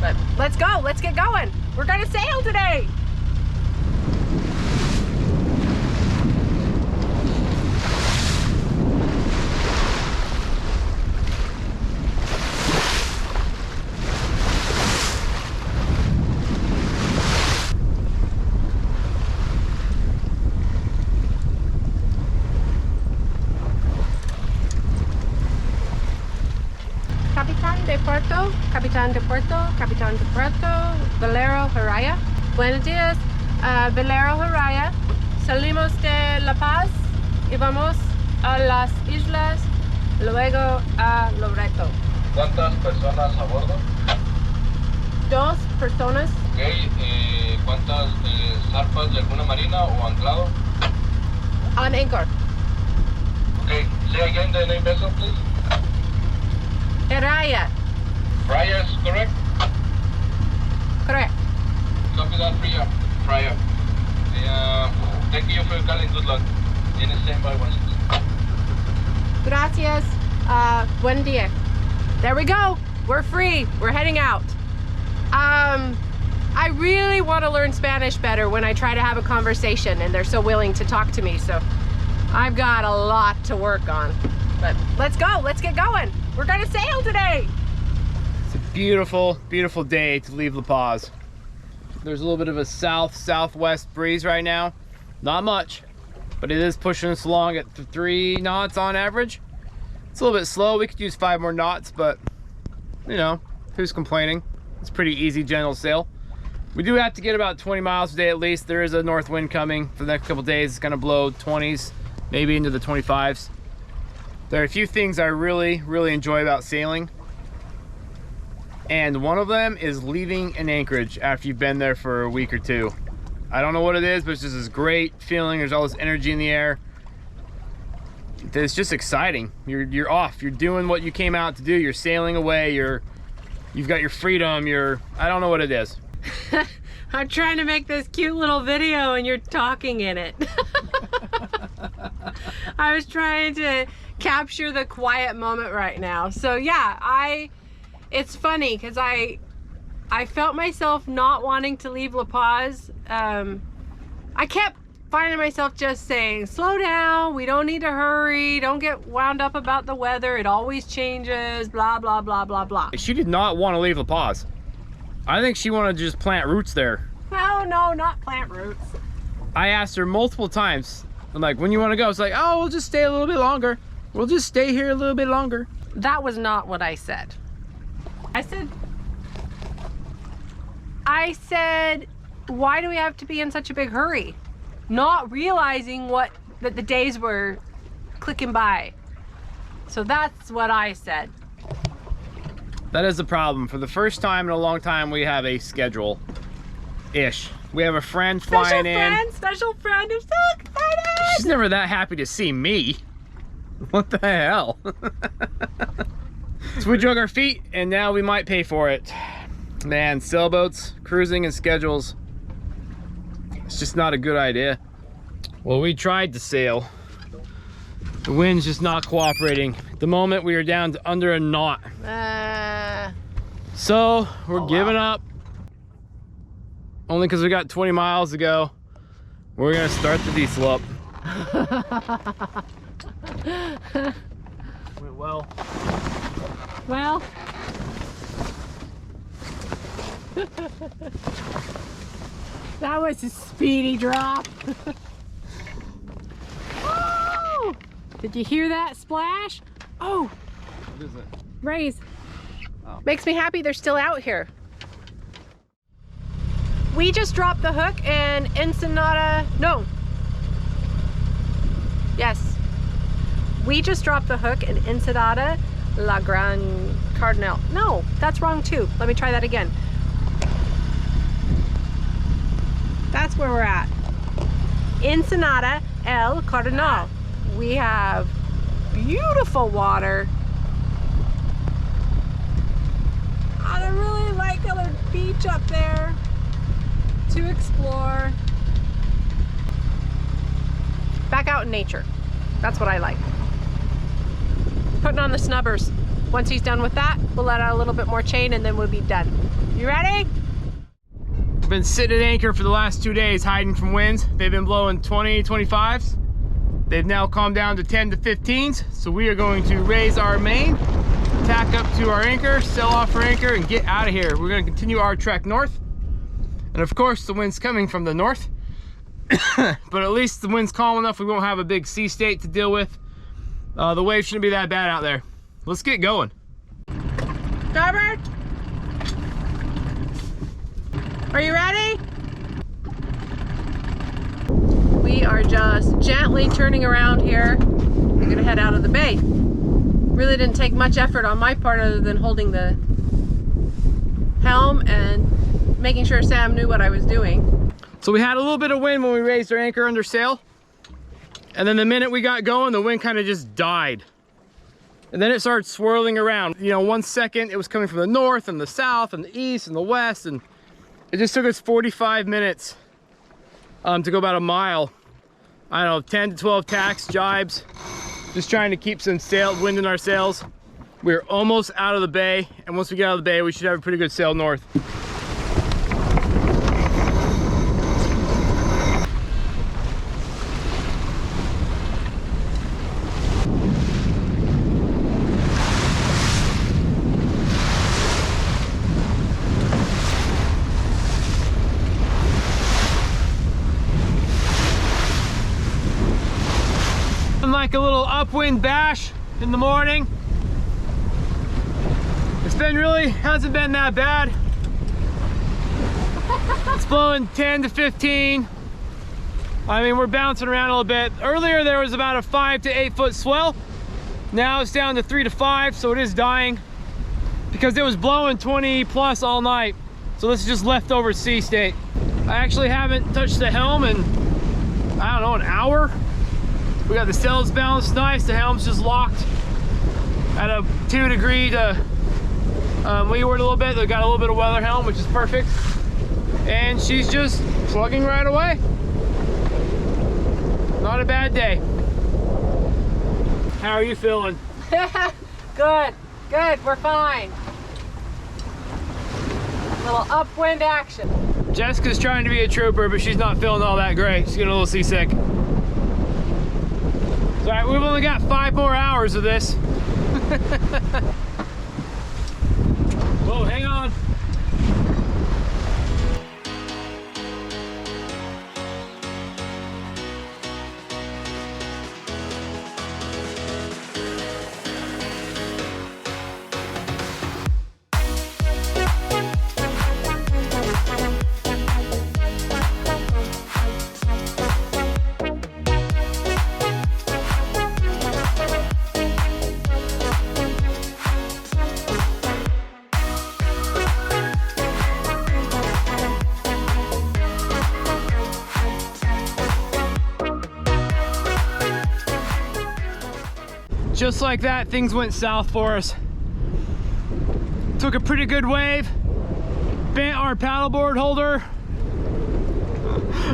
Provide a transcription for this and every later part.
But let's go, let's get going. We're gonna sail today. Capitan de Puerto, Valero Haraya. Buenos días, Valero Haraya. Salimos de La Paz y vamos a las islas, luego a Loreto. ¿Cuántas personas a bordo? 2 personas. Ok, ¿cuántas zarpas de alguna marina o anclado? On anchor. Okay, say again the name vessel, please. Haraya. Friars, correct? Correct. Copy that, Friar. Thank you for your call and good luck. In the same by 16. Gracias. Buen día. There we go. We're free. We're heading out. I really want to learn Spanish better when I try to have a conversation and they're so willing to talk to me. So I've got a lot to work on. But let's go. Let's get going. We're going to sail today. It's a beautiful, beautiful day to leave La Paz. There's a little bit of a south-southwest breeze right now. Not much, but it is pushing us along at 3 knots on average. It's a little bit slow. We could use 5 more knots, but you know, who's complaining? It's pretty easy, gentle sail. We do have to get about 20 miles a day at least. There is a north wind coming for the next couple days. It's gonna blow 20s, maybe into the 25s. There are a few things I really enjoy about sailing. And one of them is leaving an anchorage after you've been there for a week or 2. I don't know what it is, but it's just this great feeling. There's all this energy in the air. It's just exciting. You're off. You're doing what you came out to do. You're sailing away. You've got your freedom. I don't know what it is. I'm trying to make this cute little video and you're talking in it. I was trying to capture the quiet moment right now. So yeah, it's funny because I felt myself not wanting to leave La Paz. I kept finding myself just saying, slow down, we don't need to hurry, don't get wound up about the weather, it always changes, blah, blah, blah, blah, blah. She did not want to leave La Paz. I think she wanted to just plant roots there. No, not plant roots. I asked her multiple times, I'm like, when you want to go? It's like, oh, we'll just stay a little bit longer. We'll just stay here a little bit longer. That was not what I said. I said, why do we have to be in such a big hurry? Not realizing that the days were clicking by. So that's what I said. That is the problem. For the first time in a long time, we have a schedule-ish. We have a friend flying in. Special friend, I'm so excited! She's never that happy to see me. What the hell? So we drug our feet, and now we might pay for it. Man, sailboats, cruising, and schedules. It's just not a good idea. Well, we tried to sail. The wind's just not cooperating. At the moment, we are down to under a knot. So we're giving up. Only because we got 20 miles to go. We're gonna start the diesel up. Went well. Well. That was a speedy drop. Oh! Did you hear that splash? Oh! What is it? Rays. Oh. Makes me happy they're still out here. We just dropped the hook in Ensenada. No. Yes. We just dropped the hook in Ensenada, La Gran Cardinal. No, that's wrong too. Let me try that again. That's where we're at. Ensenada, El Cardinal. We have beautiful water. I really like a beach up there to explore. Back out in nature. That's what I like. Putting on the snubbers. Once he's done with that, we'll let out a little bit more chain and then we'll be done. You ready? We've been sitting at anchor for the last 2 days hiding from winds. They've been blowing 20, 25s. They've now calmed down to 10 to 15s. So we are going to raise our main, tack up to our anchor, sail off our anchor, and get out of here. We're going to continue our trek north. And of course, the wind's coming from the north. But at least the wind's calm enough we won't have a big sea state to deal with. The waves shouldn't be that bad out there. Let's get going. Starboard! Are you ready? We are just gently turning around here. We're gonna head out of the bay. Really didn't take much effort on my part other than holding the helm and making sure Sam knew what I was doing. So we had a little bit of wind when we raised our anchor under sail. And then the minute we got going, the wind kind of just died. And then it started swirling around. You know, 1 second it was coming from the north and the south and the east and the west, and it just took us 45 minutes to go about a mile. I don't know, 10 to 12 tacks, jibes, just trying to keep some wind in our sails. We're almost out of the bay, and once we get out of the bay, we should have a pretty good sail north. Like a little upwind bash in the morning. It's been hasn't been that bad. It's blowing 10 to 15. I mean, we're bouncing around a little bit. Earlier there was about a 5 to 8 foot swell. Now it's down to 3 to 5, so it is dying because it was blowing 20 plus all night. So this is just leftover sea state. I actually haven't touched the helm in, I don't know, an hour. We got the sails balanced nice, the helm's just locked at a 2 degree to leeward a little bit. They got a little bit of weather helm, which is perfect. And she's just plugging right away. Not a bad day. How are you feeling? Good, we're fine. Little upwind action. Jessica's trying to be a trooper, but she's not feeling all that great. She's getting a little seasick. All right, we've only got 5 more hours of this. Whoa, hang on. Just like that, things went south for us. Took a pretty good wave, bent our paddleboard holder.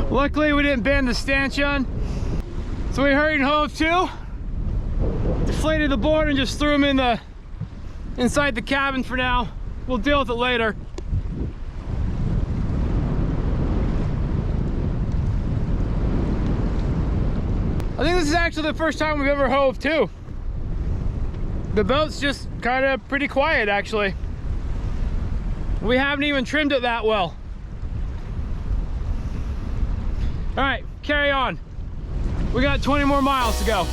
Luckily we didn't bend the stanchion. So we hurried and hove to, deflated the board and just threw them inside the cabin for now. We'll deal with it later. I think this is actually the first time we've ever hove too. The boat's just kind of pretty quiet actually. We haven't even trimmed it that well. All right, carry on. We got 20 more miles to go.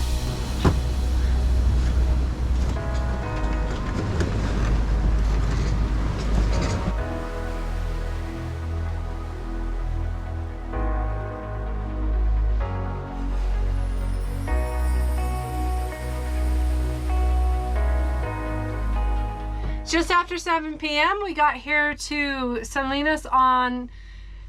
Just after 7 p.m. we got here to Salinas on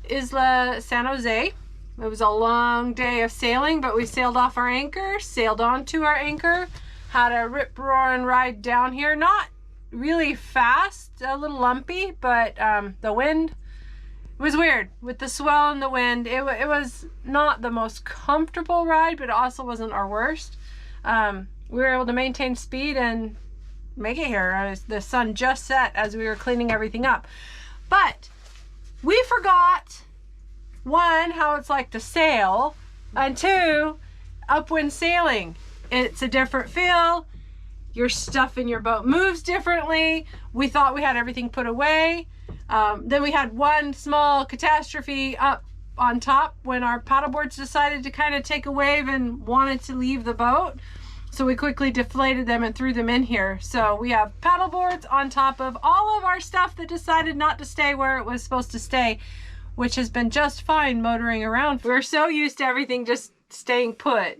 Isla San Jose. It was a long day of sailing, but we sailed off our anchor, sailed onto our anchor, had a rip-roaring ride down here. Not really fast, a little lumpy, but the wind was weird. With the swell and the wind, it was not the most comfortable ride, but it also wasn't our worst. We were able to maintain speed and make it here. The sun just set as we were cleaning everything up. But we forgot, one, how it's like to sail, and two, upwind sailing. It's a different feel. Your stuff in your boat moves differently. We thought we had everything put away. Then we had one small catastrophe up on top when our paddleboards decided to kind of take a wave and wanted to leave the boat. So we quickly deflated them and threw them in here. So we have paddleboards on top of all of our stuff that decided not to stay where it was supposed to stay, which has been just fine motoring around. We're so used to everything just staying put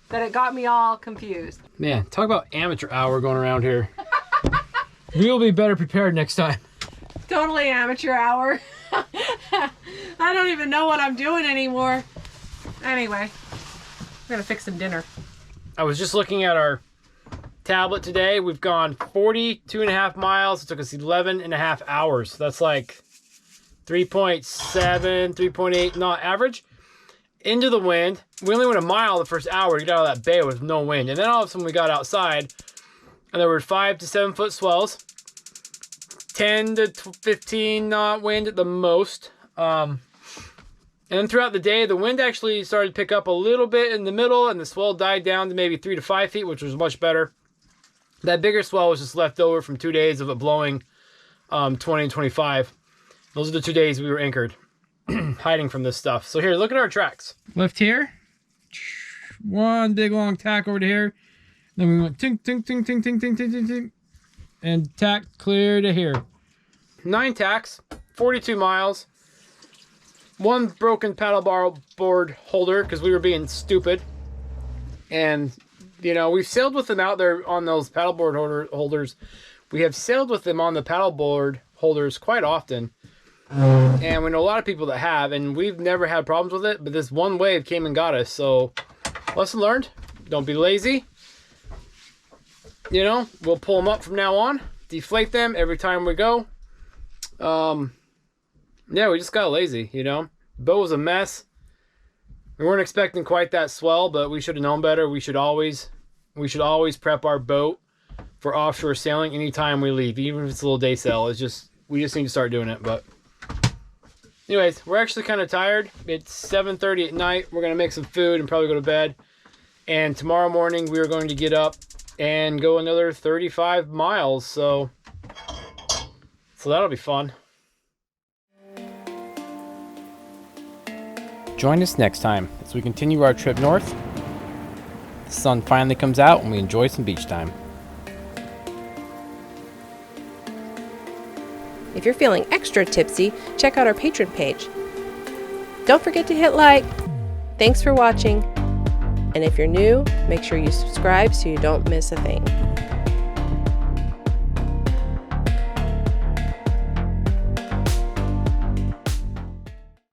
that it got me all confused. Man, talk about amateur hour going around here. We'll be better prepared next time. Totally amateur hour. I don't even know what I'm doing anymore. Anyway, I'm gonna fix some dinner. I was just looking at our tablet today. We've gone 42.5 miles. It took us 11.5 hours. That's like 3.7, 3.8 knot average. Into the wind. We only went a mile the first hour to get out of that bay with no wind. And then all of a sudden we got outside and there were 5 to 7 foot swells. 10 to 15 knot wind at the most. And then throughout the day, the wind actually started to pick up a little bit in the middle and the swell died down to maybe 3 to 5 feet, which was much better. That bigger swell was just left over from 2 days of it blowing 20 and 25. Those are the 2 days we were anchored, hiding from this stuff. So here, look at our tracks. Left here, one big long tack over to here. Then we went tink, tink, tink, tink, tink, tink, tink, tink, tink, and tack clear to here. 9 tacks, 42 miles. One broken paddleboard holder because we were being stupid. And, you know, we've sailed with them out there on those paddleboard holders. We have sailed with them on the paddleboard holders quite often. And we know a lot of people that have, and we've never had problems with it. But this one wave came and got us. So, lesson learned. Don't be lazy. You know, we'll pull them up from now on. Deflate them every time we go. Yeah, we just got lazy, you know. The boat was a mess. We weren't expecting quite that swell, but we should have known better. We should always prep our boat for offshore sailing anytime we leave, even if it's a little day sail. It's just, we just need to start doing it. But anyways, we're actually kind of tired. It's 7:30 at night. We're gonna make some food and probably go to bed. And tomorrow morning we are going to get up and go another 35 miles. So that'll be fun. Join us next time as we continue our trip north. The sun finally comes out and we enjoy some beach time. If you're feeling extra tipsy, check out our Patreon page. Don't forget to hit like. Thanks for watching. And if you're new, make sure you subscribe so you don't miss a thing.